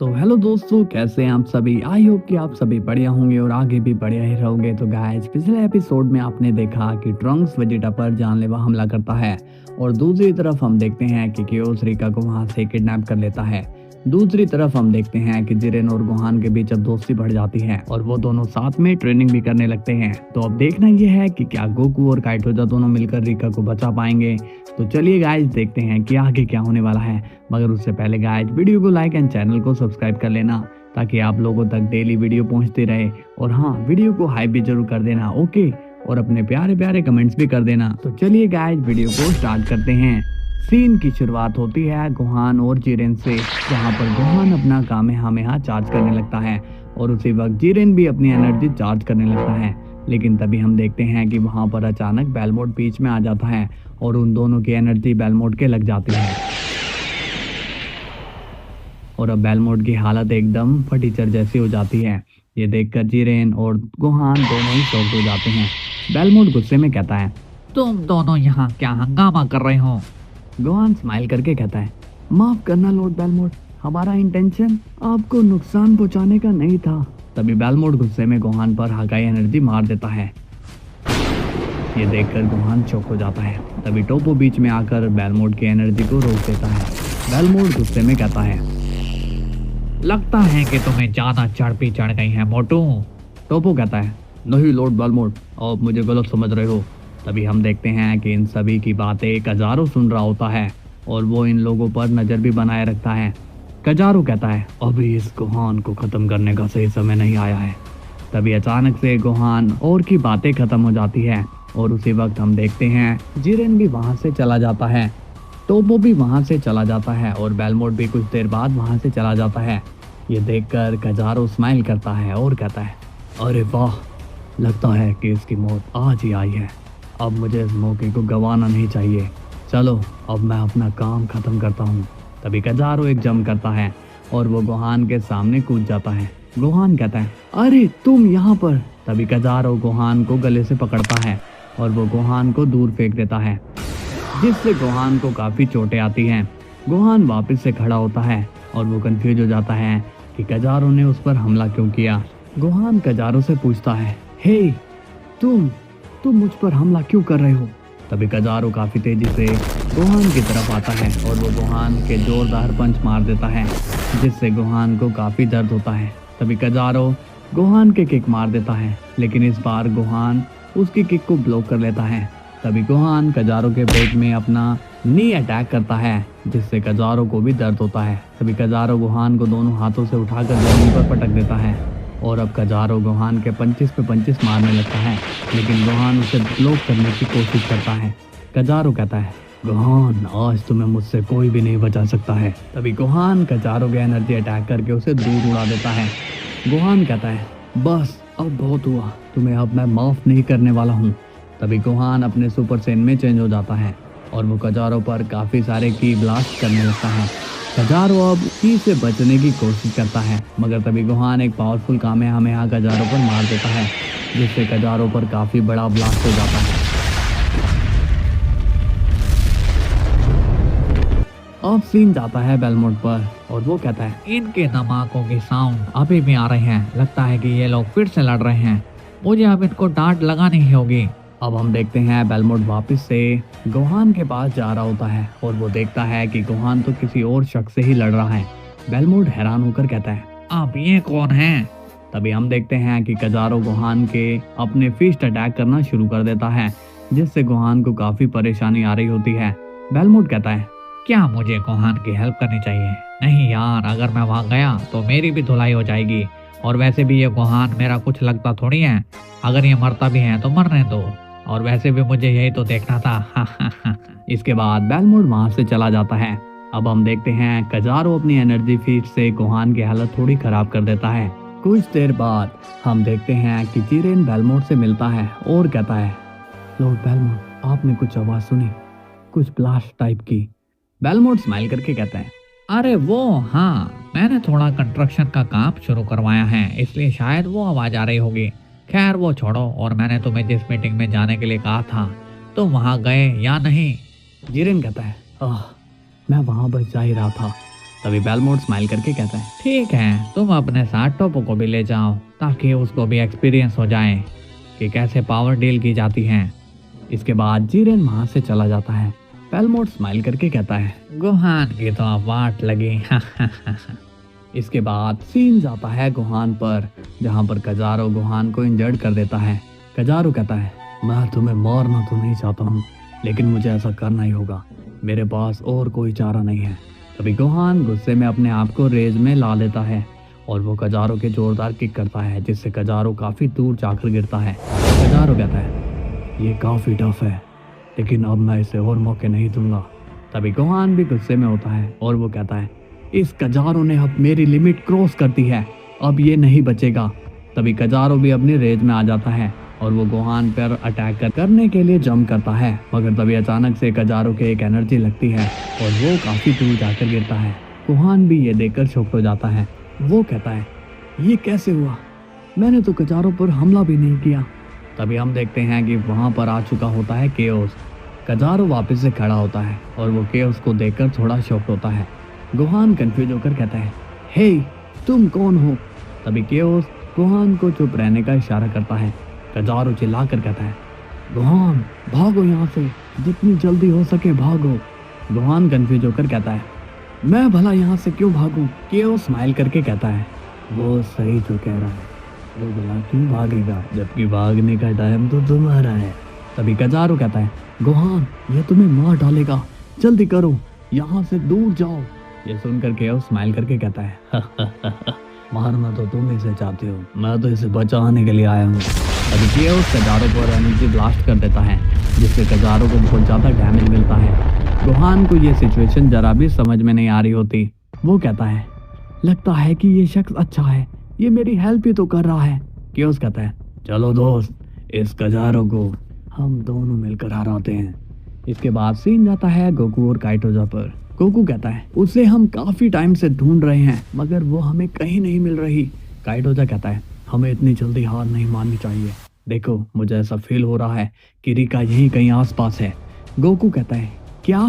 Hello दोस्तों, कैसे हैं आप सभी। आई होप कि आप सभी बढ़िया होंगे और आगे भी बढ़िया ही रहोगे। तो गाइस, पिछले एपिसोड में आपने देखा कि ट्रंक्स वेजिटा पर जानलेवा हमला करता है और दूसरी तरफ हम देखते हैं कि केओस रिका को वहां से किडनैप कर लेता है। दूसरी तरफ हम देखते हैं कि जिरेन और गोहान के बीच अब दोस्ती बढ़ जाती है और वो दोनों साथ में ट्रेनिंग भी करने लगते हैं। तो अब देखना ये है कि क्या गोकू और काइटोजा दोनों मिलकर रिका को बचा पाएंगे। तो चलिए गाइस, देखते हैं कि आगे क्या होने वाला है। मगर उससे पहले गाइस, वीडियो को लाइक एंड चैनल को सब्सक्राइब कर लेना ताकि आप लोगों तक डेली वीडियो पहुंचती रहे। और हाँ, वीडियो को हाइप भी जरूर कर देना, ओके। और अपने प्यारे प्यारे कमेंट्स भी कर देना। तो चलिए गाइस, वीडियो को स्टार्ट करते हैं। सीन की शुरुआत होती है गोहान और जिरेन से, जहाँ पर गोहान अपना कामेहामेहा चार्ज करने लगता है और उसी वक्त जिरेन भी अपनी एनर्जी चार्ज करने लगता है। लेकिन तभी हम देखते हैं कि वहां पर अचानक बेलमोट बीच में आ जाता है और उन दोनों की एनर्जी बेलमोट के लग जाती है और अब बेलमोट की हालत एकदम फटीचर जैसी हो जाती है। ये देखकर जिरेन और गोहान दोनों ही शॉक्ड हो जाते हैं। बेलमोट गुस्से में कहता है, तुम दोनों यहाँ क्या हंगामा कर रहे हो? गोहान स्माइल करके कहता है, माफ करना लॉर्ड बेलमोट, हमारा इंटेंशन आपको नुकसान पहुंचाने का नहीं था। तभी बेलमोट गुस्से में गोहान पर हाकाई एनर्जी मार देता है। ये देखकर गोहान चौंक हो जाता है। तभी टोपो बीच में आकर बेलमोट की एनर्जी को रोक देता है। बेलमोट गुस्से में कहता है, लगता है कि तुम्हें ज्यादा चढ़ गई है मोटू। टोपो कहता है, नहीं लॉर्ड बेलमोट, आप मुझे गलत समझ रहे हो। तभी हम देखते हैं कि इन सभी की बातें कजारो सुन रहा होता है और वो इन लोगों पर नजर भी बनाए रखता है। कजारो कहता है, अभी इस गोहान को खत्म करने का सही समय नहीं आया है। तभी अचानक से गोहान और की बातें खत्म हो जाती है और उसी वक्त हम देखते हैं जिरेन भी वहां से चला जाता है, टोपो भी वहां से चला जाता है और बेलमोट भी कुछ देर बाद वहां से चला जाता है। ये देखकर कजारो स्माइल करता है और कहता है, अरे वाह, लगता है कि इसकी मौत आज ही आई है। अब मुझे इस मौके को गंवाना नहीं चाहिए। चलो अब मैं अपना काम खत्म करता हूँ। तभी कजारो एक जंप करता है और वो गोहान के सामने कूद जाता है। गोहान कहता है, अरे तुम यहाँ पर। तभी कजारो गोहान को गले से पकड़ता है और वो गोहान को दूर फेंक देता है, जिससे गोहान को काफी चोटें आती हैं। गोहान वापस से खड़ा होता है और वो कंफ्यूज हो जाता है कि कजारो ने उस पर हमला क्यों किया। गोहान कजारो से पूछता है, हे तुम मुझ पर हमला क्यों कर रहे हो। तभी कजारो काफी तेजी से गोहान की तरफ आता है और वो गोहान के जोरदार पंच मार देता है, जिससे गोहान को काफी दर्द होता है। तभी कजारो गोहान के किक मार देता है, लेकिन इस बार गोहान उसकी किक को ब्लॉक कर लेता है। तभी गोहान कजारो के पेट में अपना नी अटैक करता है, जिससे कजारो को भी दर्द होता है। तभी कजारो गोहान को दोनों हाथों से उठाकर जमीन पर पटक देता है और अब कजारो गोहान के पंचिस पे पंचिस मारने लगता है, लेकिन गोहान उसे ब्लॉक करने की कोशिश करता है। कजारो कहता है, गोहान, आज तुम्हें मुझसे कोई भी नहीं बचा सकता है। तभी गोहान कजारो के एनर्जी अटैक करके उसे दूर उड़ा देता है। गोहान कहता है, बस अब बहुत हुआ, तुम्हें अब मैं माफ नहीं करने वाला हूँ। तभी गोहान अपने सुपर सेन में चेंज हो जाता है और वो कजारो पर काफी सारे की ब्लास्ट करने लगता है। कजारो अब की से बचने की कोशिश करता है, मगर तभी गोहान एक पावरफुल कामेहामेहा कजारो पर मार देता है, जिससे कजारो पर काफी बड़ा ब्लास्ट हो जाता है। अब सीन जाता है बेलमोट पर और वो कहता है, इनके धमाकों की साउंड अभी भी आ रहे हैं। लगता है कि ये लोग फिर से लड़ रहे हैं। मुझे अब इनको डांट लगानी ही होगी। अब हम देखते हैं बेलमोट वापस से गोहान के पास जा रहा होता है और वो देखता है कि गोहान तो किसी और शख्स से ही लड़ रहा है। बेलमोट हैरान होकर कहता है, अब ये कौन है? तभी हम देखते हैं कि कजारो गोहान के अपने फिस्ट अटैक करना शुरू कर देता है, जिससे गोहान को काफी परेशानी आ रही होती है। बेलमोट कहता है, क्या मुझे गोहान की हेल्प करनी चाहिए? नहीं यार, अगर मैं वहां गया तो मेरी भी धुलाई हो जाएगी। और वैसे भी ये गोहान मेरा कुछ लगता थोड़ी है। अगर ये मरता भी है तो मरने दो। और वैसे भी मुझे यही तो देखना था। इसके बाद बेलमोट वहां से चला जाता है। अब हम देखते हैं कजारो अपनी एनर्जी फीड से गोहान की हालत थोड़ी खराब कर देता है। कुछ देर बाद हम देखते हैं कि जिरेन बेलमोट से मिलता है और कहता है, लॉर्ड बेलमोट, आपने कुछ आवाज सुनी, कुछ ब्लास्ट टाइप की। बेलमोट स्माइल करके कहता है, अरे वो हाँ, मैंने थोड़ा कंस्ट्रक्शन का काम शुरू करवाया है, इसलिए शायद वो आवाज आ रही होगी। खैर वो छोड़ो, और मैंने तुम्हें जिस मीटिंग में जाने के लिए कहा था, तुम वहां गए या नहीं? जिरेन कहता है, मैं वहां बस जा ही रहा था, तभी बेलमोट स्माइल करके कहता है, ठीक है, तुम अपने साथ टोपो को भी ले जाओ ताकि उसको भी एक्सपीरियंस हो जाए कि कैसे पावर डील की जाती है। इसके बाद जीरेन वहां से चला जाता है। बेलमोट स्माइल करके कहता है, गुहान की तो अब वाट लगी। इसके बाद सीन जाता है गुहान पर, जहां पर कजारो गुहान को इंजर्ड कर देता है। कजारो कहता है, मैं तुम्हें मारना तो नहीं चाहता हूँ, लेकिन मुझे ऐसा करना ही होगा, मेरे पास और कोई चारा नहीं है। तभी गुहान गुस्से में अपने आप को रेज में ला लेता है और वो कजारो के जोरदार किक करता है, जिससे कजारो काफी दूर जाकर गिरता है। कजारो कहता है, ये काफी टफ है, लेकिन अब मैं इसे और मौके नहीं दूंगा। तभी गुहान भी गुस्से में होता है और वो कहता है, इस कजारो ने अब मेरी लिमिट क्रॉस कर दी है, अब ये नहीं बचेगा। तभी कजारो भी अपनी रेज में आ जाता है और वो गुहान पर अटैक करने के लिए जंप करता है, मगर तभी अचानक से कजारो के एक एनर्जी लगती है और वो काफी दूर जाकर गिरता है। गुहान भी ये देखकर शॉक्ड हो जाता है। वो कहता है, ये कैसे हुआ, मैंने तो कजारो पर हमला भी नहीं किया। तभी हम देखते हैं कि वहां पर आ चुका होता है केओस। कजारो वापस से खड़ा होता है और वो केओस को देखकर थोड़ा शॉक्ड होता है। गुहान कंफ्यूज होकर कहता है, हे तुम कौन हो? तभी केओस गुहान को चुप रहने का इशारा करता है। कजारो चिल्लाकर कहता है, गुहान भागो यहाँ से, जितनी जल्दी हो सके भागो। गुहान कंफ्यूज होकर कहता है, मैं भला यहाँ से क्यों भागूं? केओस स्माइल करके कहता है, वो सही तो कह रहा है, वो भला क्यों भागेगा, जबकि भागने का टाइम तो तुम्हारा है। तभी कजारो कहता है, गुहान ये तुम्हें मार डालेगा, जल्दी करो, यहाँ से दूर जाओ। ये सुनकर केओस स्माइल करके कहता है, मारना तो तुम इसे चाहते हो, मैं तो इसे बचाने के लिए आया हूँ। अभी केओस कजारो पर एनर्जी ब्लास्ट कर देता है, जिससे कजारो को बहुत ज़्यादा डैमेज मिलता है। गुहान को ये सिचुएशन जरा भी समझ में नहीं आ रही होती। वो कहता है, लगता है कि ये शख्स अच्छा है, ये मेरी हेल्प ही तो कर रहा है। केओस कहता है, चलो दोस्त, इस कजारो को हम दोनों मिलकर हराते हैं। इसके बाद सीन जाता है गोकू और काइटोजा पर। गोकू कहता है, उसे हम काफी टाइम से ढूंढ रहे हैं, मगर वो हमें कहीं नहीं मिल रही। काइटोजा कहता है, हमें इतनी जल्दी हार नहीं माननी चाहिए, देखो मुझे ऐसा फील हो रहा है कि रिका यहीं कहीं आसपास है। गोकू कहता है, क्या?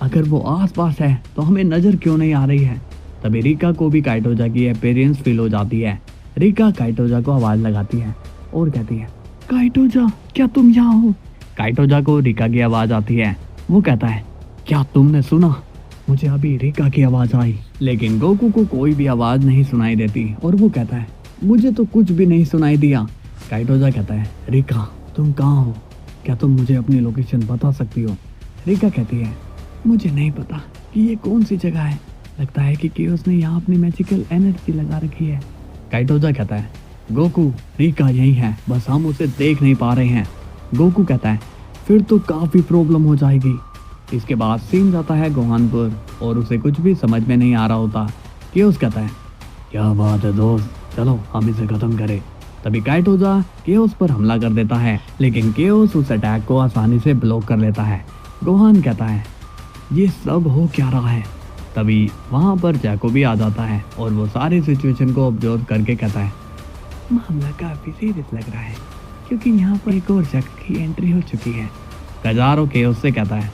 अगर वो आसपास है तो हमें नजर क्यों नहीं आ रही है? तभी रिका को भी काइटोजा की अपीयरेंस फील हो जाती है। रिका काइटोजा को आवाज लगाती है और कहती है, काइटोजा क्या तुम यहाँ हो? काइटोजा को रिका की आवाज आती है। वो कहता है, क्या तुमने सुना? मुझे अभी रिका की आवाज आई, लेकिन गोकू को कोई भी आवाज नहीं सुनाई देती और वो कहता है, मुझे तो कुछ भी नहीं सुनाई दिया। काइटोजा कहता है, रिका तुम कहाँ हो? क्या तुम मुझे अपनी लोकेशन बता सकती हो? रिका कहती है, मुझे नहीं पता कि ये कौन सी जगह है, लगता है कि केओस ने यहाँ अपनी मैजिकल एनर्जी लगा रखी है। काइटोजा कहता है, गोकू रिका यही है, बस हम उसे देख नहीं पा रहे हैं। गोकू कहता है, फिर तो काफी प्रॉब्लम हो जाएगी। इसके बाद सीन जाता है गोहान पर और उसे कुछ भी समझ में नहीं आ रहा होता। केओस कहता है, क्या बात है दोस्त, चलो हम इसे खत्म करें। तभी काइटोजा केओस पर हमला कर देता है, लेकिन केओस उस अटैक को आसानी से ब्लॉक कर लेता है। गोहान कहता है, ये सब हो क्या रहा है? तभी वहाँ पर जैको भी आ जाता है और वो सारी सिचुएशन को ऑब्जर्व करके कहता है, मामला काफी सीरियस लग रहा है, क्योंकि यहाँ पर एक और शख्स की एंट्री हो चुकी है। कजारो केओस से कहता है,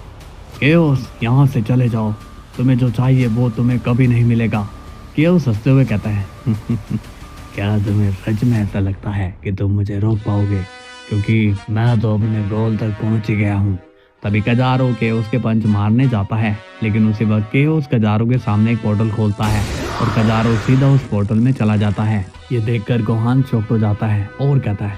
केओस यहाँ से चले जाओ, तुम्हें जो चाहिए वो तुम्हें कभी नहीं मिलेगा। केओस हंसते हुए कहता है, क्या तुम्हें सच में ऐसा लगता है कि तुम मुझे रोक पाओगे? क्योंकि मैं तो अपने गोल तक पहुंच ही गया हूँ। तभी कजारो केओस के पंच मारने जाता है, लेकिन उसी वक्त केओस कजारो के सामने एक पोर्टल खोलता है और कजारो सीधा उस पोर्टल में चला जाता है। ये देखकर गोहान शॉक्ड हो जाता है और कहता है,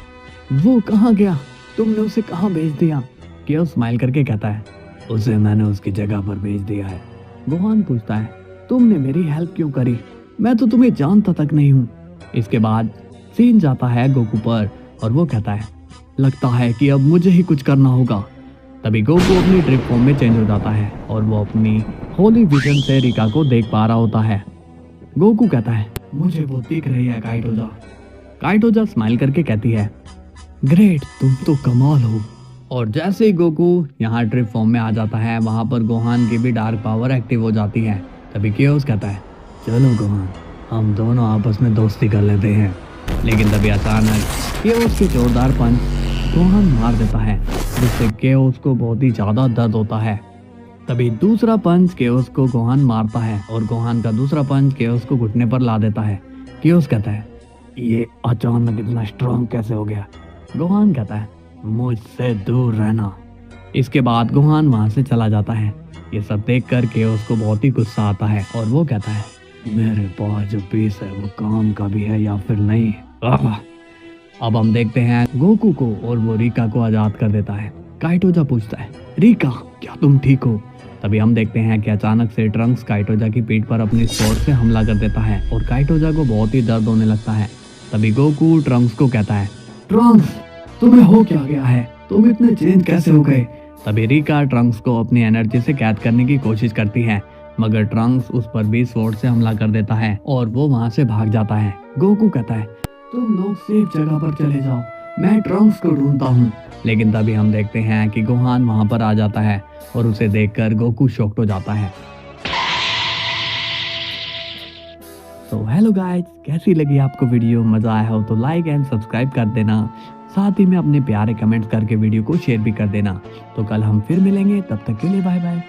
वो कहाँ गया? तुमने उसे कहाँ भेज दिया? केओस स्माइल करके कहता है, उसे मैंने उसकी जगह पर भेज दिया है। गोहान पूछता है, तुमने मेरी हेल्प क्यों करी? मैं तो तुम्हें जानता तक नहीं हूँ। इसके बाद सीन जाता है गोकू पर और वो कहता है, लगता है कि अब मुझे ही कुछ करना होगा। तभी गोकू अपनी ड्रिप फॉर्म में चेंज हो जाता है और वो अपनी होली विजन से रिका को देख पा रहा होता है। गोकू कहता है, मुझे वो दिख रही है काइटोजा। काइटोजा स्माइल करके कहती है, ग्रेट, तुम तो कमाल हो। और जैसे ही गोकू यहाँ ड्रिप फॉर्म में आ जाता है, वहाँ पर गोहान की भी डार्क पावर एक्टिव हो जाती है। तभी केओस कहता है, चलो गोहान, हम दोनों आपस में दोस्ती कर लेते हैं। लेकिन तभी अचानक केओस के जोरदार पंच गोहान मार देता है, जिससे केओस को बहुत ही ज्यादा दर्द होता है। तभी दूसरा पंच केओस को गोहान मारता है और गोहान का दूसरा पंच केओस को घुटने पर ला देता है। केओस कहता है, ये अचानक इतना स्ट्रांग कैसे हो गया? गोहान कहता है, मुझसे दूर रहना। इसके बाद गोहान वहां से चला जाता है। ये सब देखकर केओस को बहुत ही गुस्सा आता है और वो कहता है, मेरे पास जो पीस है वो काम का भी है या फिर नहीं। अब हम देखते हैं गोकू को और वो रीका को आजाद कर देता है। काइटोजा पूछता है, रीका क्या तुम ठीक हो? तभी हम देखते हैं कि अचानक से ट्रंक्स काइटोजा की पीठ पर अपनी स्वॉर्ड से हमला कर देता है और काइटोजा को बहुत ही दर्द होने लगता है। तभी गोकू ट्रंक्स को कहता है, ट्रंक्स तुम्हें हो क्या गया है? तुम इतने चेंज कैसे हो गए? तभी रीका ट्रंक्स को अपनी एनर्जी से कैद करने की कोशिश करती है, मगर ट्रंक्स उस पर भी स्वॉर्ड से हमला कर देता है और वो वहां से भाग जाता है। गोकू कहता है, तुम लोग सेफ जगह पर चले जाओ, मैं ट्रंक्स को ढूंढता हूँ। लेकिन तभी हम देखते हैं कि गोहान वहां पर आ जाता है और उसे देखकर गोकू शॉक्ड हो जाता है। तो हेलो गाइस, कैसी लगी आपको वीडियो? मजा आया हो तो लाइक एंड सब्सक्राइब कर देना, साथ ही में अपने प्यारे कमेंट्स करके वीडियो को शेयर भी कर देना। तो कल हम फिर मिलेंगे, तब तक के लिए बाय बाय।